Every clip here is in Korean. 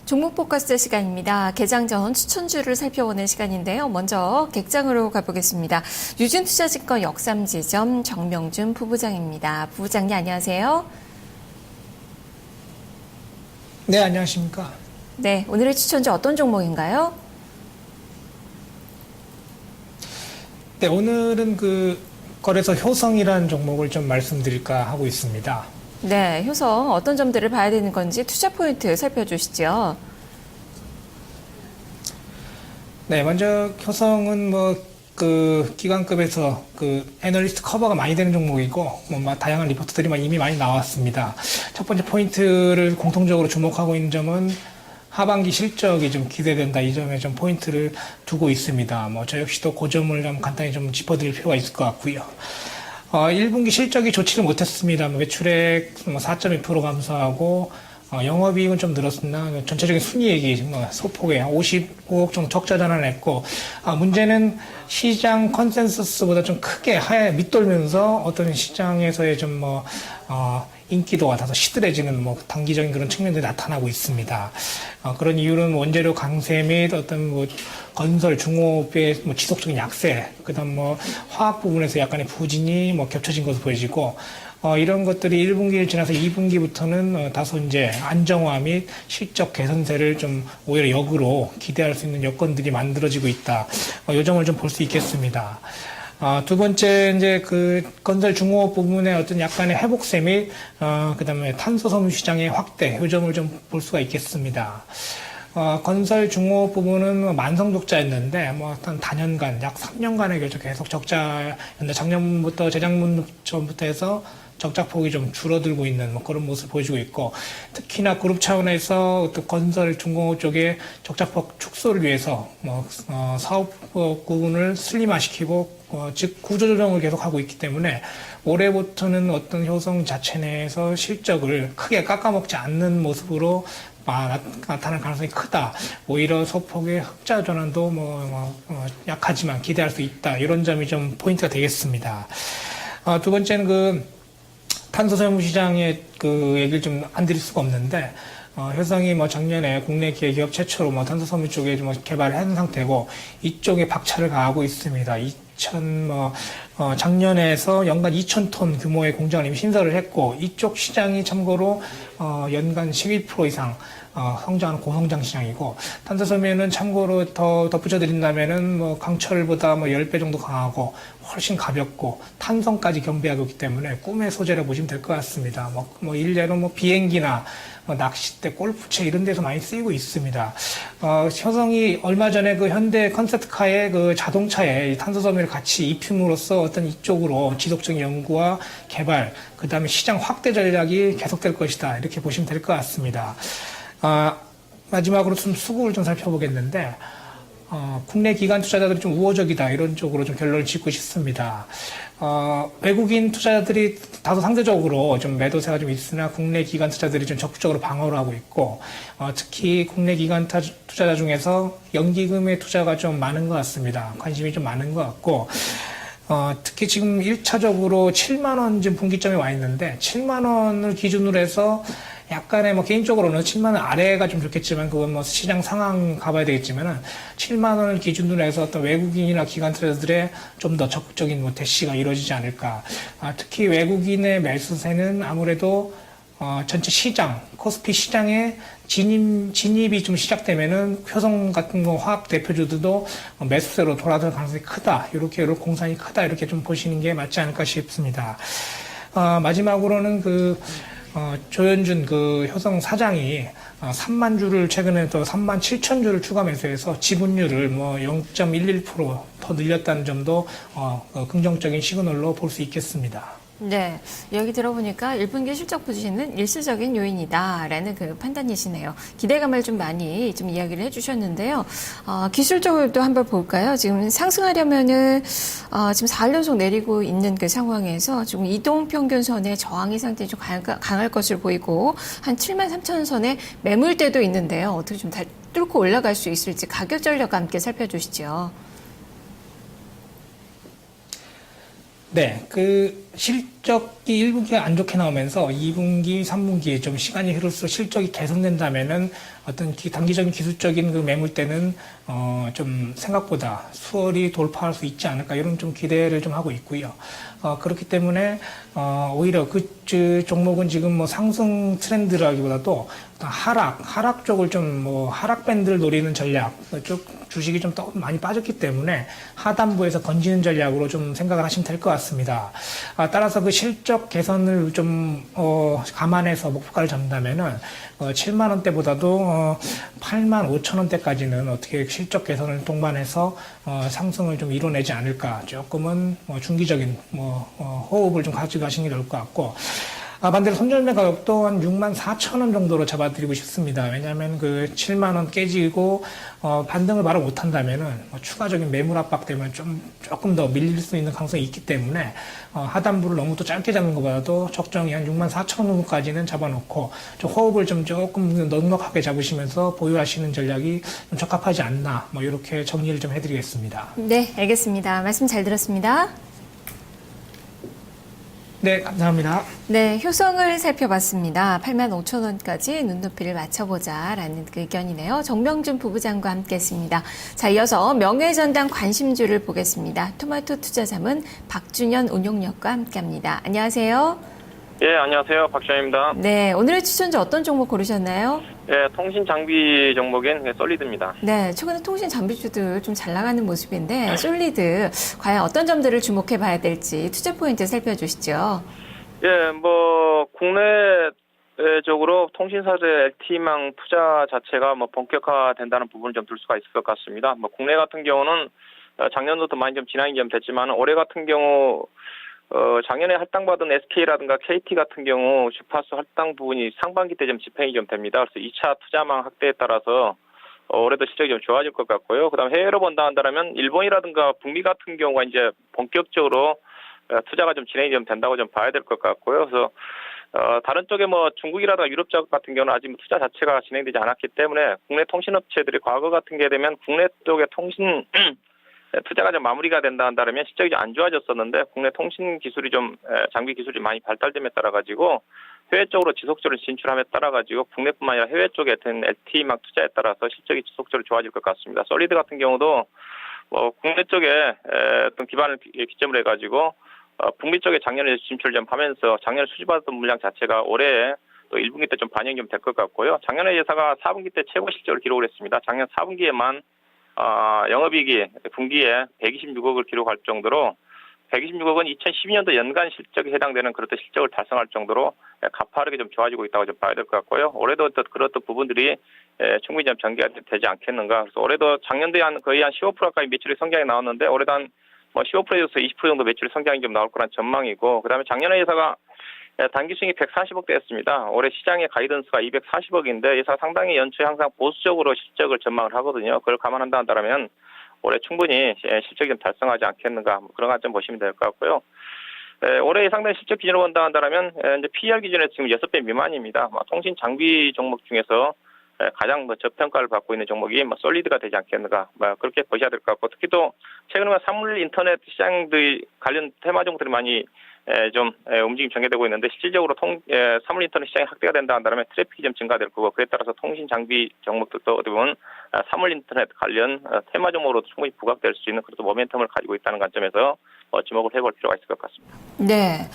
종목 포커스 시간입니다. 개장 전 추천주를 살펴보는 시간인데요. 먼저 객장으로 가보겠습니다. 유진투자증권 역삼지점 정명준 부부장입니다. 부부장님 안녕하세요. 네, 안녕하십니까. 네, 오늘의 추천주 어떤 종목인가요? 네, 오늘은 거래소 효성이라는 종목을 좀 말씀드릴까 하고 있습니다. 네, 효성 어떤 점들을 봐야 되는 건지 투자 포인트 살펴주시죠. 네, 먼저 효성은 기관급에서 애널리스트 커버가 많이 되는 종목이고, 다양한 리포트들이 이미 많이 나왔습니다. 첫 번째 포인트를 공통적으로 주목하고 있는 점은 하반기 실적이 좀 기대된다. 이 점에 좀 포인트를 두고 있습니다. 저 역시도 그 점을 좀 간단히 좀 짚어드릴 필요가 있을 것 같고요. 1분기 실적이 좋지는 못했습니다. 매출액 4.2% 감소하고, 영업이익은 좀 늘었으나, 전체적인 순이익이 소폭에 55억 정도 적자 전환했고, 문제는 시장 컨센서스보다 좀 크게 하에 밑돌면서 어떤 시장에서의 인기도가 다소 시들해지는 단기적인 그런 측면들이 나타나고 있습니다. 그런 이유는 원재료 강세 및 어떤 건설 중호업의 지속적인 약세, 그다음 화학 부분에서 약간의 부진이 겹쳐진 것으로 보여지고, 이런 것들이 1분기를 지나서 2분기부터는 다소 이제 안정화 및 실적 개선세를 좀 오히려 역으로 기대할 수 있는 여건들이 만들어지고 있다. 이 점을 좀 볼 수 있겠습니다. 두 번째, 이제 건설 중호업 부분의 어떤 약간의 회복세 및, 그 다음에 탄소 섬유 시장의 확대, 이 점을 좀 볼 수가 있겠습니다. 건설 중호업 부분은 만성 적자였는데, 한 다년간, 약 3년간의 계속 적자였는데, 작년부터, 재작년 전부터 해서 적자폭이 좀 줄어들고 있는 그런 모습을 보여주고 있고, 특히나 그룹 차원에서 또 건설 중공업 쪽의 적자폭 축소를 위해서 사업 부분을 슬림화시키고 즉 구조조정을 계속하고 있기 때문에 올해부터는 어떤 효성 자체 내에서 실적을 크게 깎아먹지 않는 모습으로 나타날 가능성이 크다. 오히려 소폭의 흑자 전환도 약하지만 기대할 수 있다. 이런 점이 좀 포인트가 되겠습니다. 두 번째는 탄소섬유 시장의 얘기를 좀 안 드릴 수가 없는데, 효성이 작년에 국내 기업 최초로 탄소섬유 쪽에 좀 개발을 한 상태고, 이쪽에 박차를 가하고 있습니다. 작년에서 연간 2,000톤 규모의 공장을 이미 신설을 했고, 이쪽 시장이 참고로, 연간 11% 이상, 성장하는 고성장 시장이고, 탄소섬유는 참고로 더 덧붙여드린다면은 강철보다 10배 정도 강하고, 훨씬 가볍고, 탄성까지 겸비하고 있기 때문에 꿈의 소재라 보시면 될 것 같습니다. 일례로 비행기나, 낚싯대, 골프채 이런 데서 많이 쓰이고 있습니다. 효성이 얼마 전에 현대 컨셉트카의 자동차에 이 탄소섬유를 같이 입힘으로써 어떤 이쪽으로 지속적인 연구와 개발, 그 다음에 시장 확대 전략이 계속될 것이다. 이렇게 보시면 될 것 같습니다. 마지막으로 좀 수급을 좀 살펴보겠는데, 국내 기관 투자자들이 좀 우호적이다. 이런 쪽으로 좀 결론을 짓고 싶습니다. 외국인 투자자들이 다소 상대적으로 좀 매도세가 좀 있으나 국내 기관 투자자들이 좀 적극적으로 방어를 하고 있고, 특히 국내 기관 투자자 중에서 연기금의 투자가 좀 많은 것 같습니다. 관심이 좀 많은 것 같고, 특히 지금 1차적으로 7만원 지금 분기점에 와 있는데, 7만원을 기준으로 해서 약간의 개인적으로는 7만원 아래가 좀 좋겠지만, 그건 시장 상황 가봐야 되겠지만은, 7만원을 기준으로 해서 어떤 외국인이나 기관 투자자들의 좀 더 적극적인 대시가 이루어지지 않을까. 특히 외국인의 매수세는 아무래도, 전체 시장, 코스피 시장에 진입이 좀 시작되면은 효성 같은 화학 대표주들도 매수세로 돌아들 가능성이 크다. 이렇게 공산이 크다. 이렇게 좀 보시는 게 맞지 않을까 싶습니다. 마지막으로는 조현준 효성 사장이 3만 주를 최근에 또 3만 7천 주를 추가 매수해서 지분율을 0.11%더 늘렸다는 점도 긍정적인 시그널로 볼 수 있겠습니다. 네, 여기 들어보니까 1분기 실적 부진은 일시적인 요인이다라는 판단이시네요. 기대감을 좀 많이 좀 이야기를 해주셨는데요. 기술적으로도 한번 볼까요? 지금 상승하려면은 지금 4일 연속 내리고 있는 상황에서 지금 이동 평균선의 저항이 상당히 좀 강할 것으로 보이고 한 7만 3천 선의 매물대도 있는데요. 어떻게 좀 뚫고 올라갈 수 있을지 가격 전략과 함께 살펴주시죠. 네, 그 실적이 1분기가 안 좋게 나오면서 2분기, 3분기에 좀 시간이 흐를수록 실적이 개선된다면은 어떤 단기적인 기술적인 그 매물대는 좀 생각보다 수월히 돌파할 수 있지 않을까 이런 좀 기대를 좀 하고 있고요. 그렇기 때문에 오히려 그 종목은 지금 뭐 상승 트렌드라기보다도 하락 쪽을 좀 뭐 하락 밴드를 노리는 전략, 쪽 주식이 좀 더 많이 빠졌기 때문에 하단부에서 건지는 전략으로 좀 생각을 하시면 될 것 같습니다. 따라서 그 실적 개선을 좀 감안해서 목표가를 잡는다면은 7만 원대보다도 8만 5천 원대까지는 어떻게 실적 개선을 동반해서 상승을 좀 이뤄내지 않을까, 조금은 중기적인 호흡을 좀 가지고 가시는 게 좋을 것 같고, 반대로 손절매 가격도 한 6만 4천 원 정도로 잡아드리고 싶습니다. 왜냐하면 그 7만 원 깨지고 반등을 바로 못한다면은 추가적인 매물 압박 때문에 조금 더 밀릴 수 있는 가능성이 있기 때문에 하단부를 너무 또 짧게 잡는 것보다도 적정히 한 6만 4천 원 정도까지는 잡아놓고 좀 호흡을 좀 조금 넉넉하게 잡으시면서 보유하시는 전략이 좀 적합하지 않나, 이렇게 정리를 좀 해드리겠습니다. 네, 알겠습니다. 말씀 잘 들었습니다. 네, 감사합니다. 네, 효성을 살펴봤습니다. 8만 5천 원까지 눈높이를 맞춰보자라는 그 의견이네요. 정명준 부부장과 함께했습니다. 자, 이어서 명예전당 관심주를 보겠습니다. 토마토 투자자문 박준현 운용력과 함께합니다. 안녕하세요. 예, 안녕하세요. 박준현입니다. 네, 오늘의 추천주 어떤 종목 고르셨나요? 예, 통신 장비 종목인 솔리드입니다. 네, 최근에 통신 장비주들 좀 잘 나가는 모습인데 솔리드 과연 어떤 점들을 주목해 봐야 될지 투자 포인트 살펴주시죠. 예, 국내적으로 통신사들 LTE망 투자 자체가 본격화된다는 부분을 좀 들 수가 있을 것 같습니다. 국내 같은 경우는 작년부터 많이 좀 진행이 좀 됐지만 올해 같은 경우 작년에 할당받은 SK라든가 KT 같은 경우 주파수 할당 부분이 상반기 때 좀 집행이 좀 됩니다. 그래서 2차 투자망 확대에 따라서 올해도 실적이 좀 좋아질 것 같고요. 그다음 해외로 본다면 일본이라든가 북미 같은 경우가 이제 본격적으로 투자가 좀 진행이 좀 된다고 좀 봐야 될 것 같고요. 그래서 다른 쪽에 중국이라든가 유럽 쪽 같은 경우는 아직 투자 자체가 진행되지 않았기 때문에 국내 통신업체들이 과거 같은 게 되면 국내 쪽의 통신 투자가 좀 마무리가 된다 한다면 실적이 좀 안 좋아졌었는데 국내 통신 기술이 장비 기술이 많이 발달됨에 따라 가지고 해외 쪽으로 지속적으로 진출함에 따라 가지고 국내뿐만 아니라 해외 쪽에 된 LTE망 투자에 따라서 실적이 지속적으로 좋아질 것 같습니다. 솔리드 같은 경우도 국내 쪽에 어떤 기반을 기점으로 해가지고 북미 쪽에 작년에 진출 좀 하면서 작년에 수주받았던 물량 자체가 올해 또 1분기 때 좀 반영이 좀 될 것 같고요. 작년에 예사가 4분기 때 최고 실적을 기록을 했습니다. 작년 4분기에만 영업이익이 분기에 126억을 기록할 정도로 126억은 2012년도 연간 실적에 해당되는 그런 실적을 달성할 정도로 가파르게 좀 좋아지고 있다고 좀 봐야 될 것 같고요. 올해도 그런 부분들이 충분히 좀 전개가 되지 않겠는가. 그래서 올해도 작년도에 거의 한 15% 가까이 매출이 성장이 나왔는데 올해도 한 15%에서 20% 정도 매출 성장이 좀 나올 거란 전망이고, 그다음에 작년에 예사가 단기 수익이 140억대였습니다. 올해 시장의 가이던스가 240억인데 예사 상당히 연초에 항상 보수적으로 실적을 전망을 하거든요. 그걸 감안한다 한다면 올해 충분히 실적이 좀 달성하지 않겠는가, 그런 관점 보시면 될 것 같고요. 올해 예상된 실적 기준으로 본다 한다면 이제 PER 기준에서 지금 6배 미만입니다. 통신 장비 종목 중에서 가장 저평가를 받고 있는 종목이 솔리드가 되지 않겠는가, 그렇게 보셔야 될 것 같고, 특히 또 최근에 사물 인터넷 시장들 관련 테마 종목들이 많이 좀 움직임 전개되고 있는데 실질적으로 사물 인터넷 시장이 확대가 된다 한다면 트래픽이 좀 증가될 거고, 그에 따라서 통신 장비 종목들도 어떻게 보면 사물 인터넷 관련 테마 종목으로도 충분히 부각될 수 있는 그런 모멘텀을 가지고 있다는 관점에서 주목을 해볼 필요가 있을 것 같습니다. 네,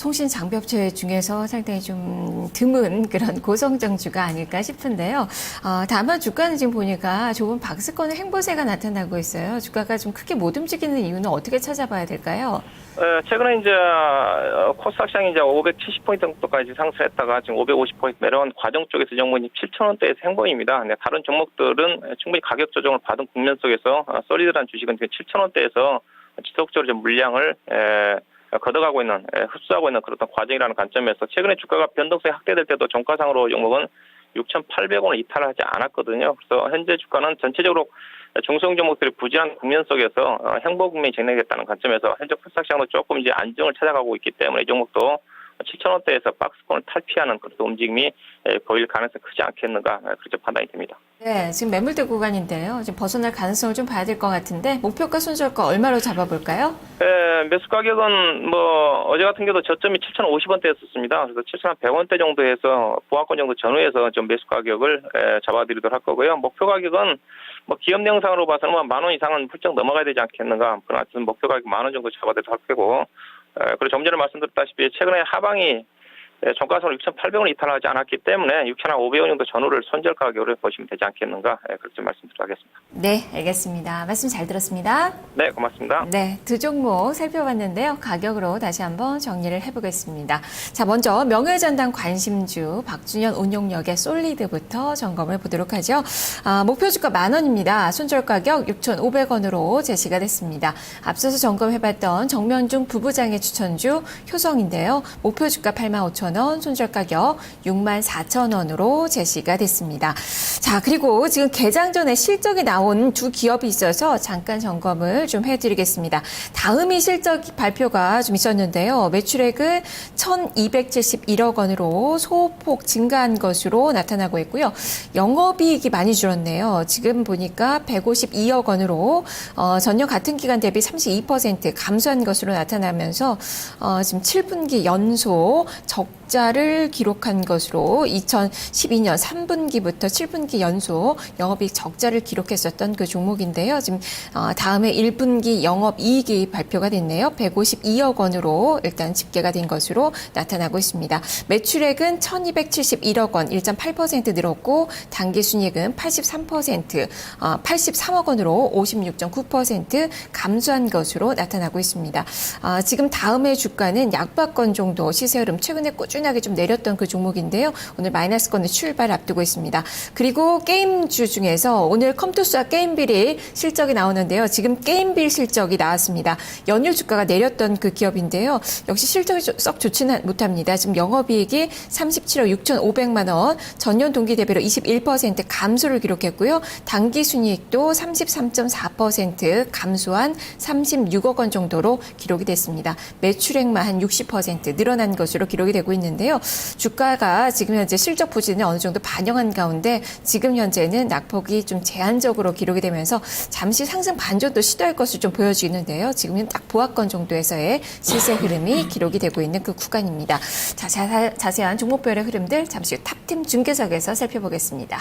통신 장비업체 중에서 상당히 좀 드문 그런 고성장주가 아닐까 싶은데요. 다만 주가는 지금 보니까 좁은 박스권의 행보세가 나타나고 있어요. 주가가 좀 크게 못 움직이는 이유는 어떻게 찾아봐야 될까요? 최근에 이제 코스닥 시장이 이제 570포인트 정도까지 상승했다가 지금 550포인트 내려온 과정 쪽에서 종목이 7,000원대에서 행보입니다. 다른 종목들은 충분히 가격 조정을 받은 국면 속에서 솔리드라는 주식은 7,000원대에서 지속적으로 좀 물량을 걷어가고 있는, 흡수하고 있는 그런 과정이라는 관점에서 최근에 주가가 변동성이 확대될 때도 종가상으로 종목은 6,800원을 이탈하지 않았거든요. 그래서 현재 주가는 전체적으로 중소형 종목들이 부진한 국면 속에서 행보 국면이 진행됐다는 관점에서 현재 코스닥 시장도 조금 이제 안정을 찾아가고 있기 때문에 이 종목도 7,000원대에서 박스권을 탈피하는 그런 움직임이 보일 가능성이 크지 않겠는가 그렇게 판단이 됩니다. 네, 지금 매물대 구간인데요. 지금 벗어날 가능성을 좀 봐야 될 것 같은데 목표가 손절가 얼마로 잡아볼까요? 매수 가격은 뭐 어제 같은 경우도 저점이 7,050원대였었습니다. 그래서 7,100원대 정도에서 보합권 정도 전후에서 좀 매수 가격을 잡아드리도록 할 거고요. 목표 가격은 뭐 기업 영상으로 봐서는 10,000원 이상은 훌쩍 넘어가야 되지 않겠는가. 그런 목표 가격 10,000원 정도 잡아드리도록 할 거고. 그리고 좀 전에 말씀드렸다시피 최근에 하방이 종가선을 6,800원 이탈하지 않았기 때문에 6,500원 정도 전후를 손절 가격으로 보시면 되지 않겠는가 그렇게 말씀드리겠습니다. 네, 알겠습니다. 말씀 잘 들었습니다. 네, 고맙습니다. 네, 두 종목 살펴봤는데요. 가격으로 다시 한번 정리를 해보겠습니다. 자, 먼저 명예전당 관심주 박준현 운용력의 솔리드부터 점검을 보도록 하죠. 목표 주가 10,000원입니다. 손절 가격 6,500원으로 제시가 됐습니다. 앞서서 점검해봤던 정명중 부부장의 추천주 효성인데요. 목표 주가 85,000원, 손절 가격 64,000원으로 제시가 됐습니다. 자, 그리고 지금 개장 전에 실적이 나온 두 기업이 있어서 잠깐 점검을 좀 해드리겠습니다. 다음이 실적 발표가 좀 있었는데요. 매출액은 1,271억 원으로 소폭 증가한 것으로 나타나고 있고요. 영업이익이 많이 줄었네요. 지금 보니까 152억 원으로 전년 같은 기간 대비 32% 감소한 것으로 나타나면서 지금 7분기 연속 적자를 기록한 것으로 2012년 3분기부터 7분기 연속 영업이익 적자를 기록했었던 그 종목인데요. 지금 다음에 1분기 영업이익이 발표가 됐네요. 152억 원으로 일단 집계가 된 것으로 나타나고 있습니다. 매출액은 1,271억 원, 1.8% 늘었고 당기순이익은 83%, 83억 원으로 56.9% 감소한 것으로 나타나고 있습니다. 지금 다음의 주가는 약박권 정도 시세 흐름 최근에 꾸준하게 좀 내렸던 그 종목인데요. 오늘 마이너스권의 출발 앞두고 있습니다. 그리고 게임주 중에서 오늘 컴투스와 게임빌이 실적이 나오는데요. 지금 게임빌 실적이 나왔습니다. 연일 주가가 내렸던 그 기업인데요. 역시 실적이 썩 좋지는 못합니다. 지금 영업이익이 37억 6,500만 원, 전년 동기 대비로 21% 감소를 기록했고요. 당기순이익도 33.4% 감소한 36억 원 정도로 기록이 됐습니다. 매출액만 한 60% 늘어난 것으로 기록이 되고 있는데요. 주가가 지금 현재 실적 부진을 어느 정도 반영한 가운데 지금 현재는 낙폭이 좀 제한적으로 기록이 되면서 잠시 상승 반전도 시도할 것을 좀 보여지는데요. 지금은 딱 보합권 정도에서의 시세 흐름이 기록이 되고 있는 그 구간입니다. 자, 자세한 종목별의 흐름들 잠시 후 탑팀 중계석에서 살펴보겠습니다.